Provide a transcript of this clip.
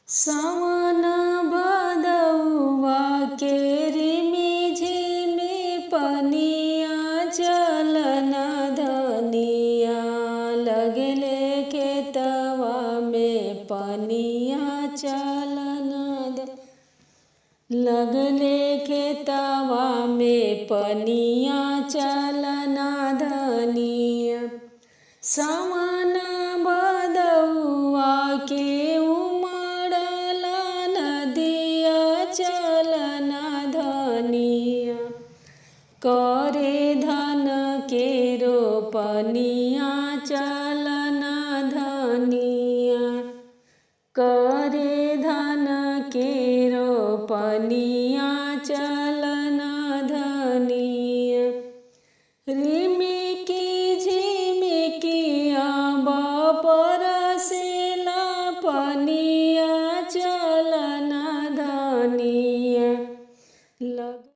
सावन भदौआ के रिमिझिमि पनिया चलन धनिया लगले खेतवा में पनिया चलन लगले खेतवा में पनिया चलन धनिया सावन भदौआ के चलन धनिया करे धन के रोपनिया चलन धनिया करे धन के रोपनिया चलन धनिया रिमिकी झिमिकी अब परसेला पनिया चलन धनिया।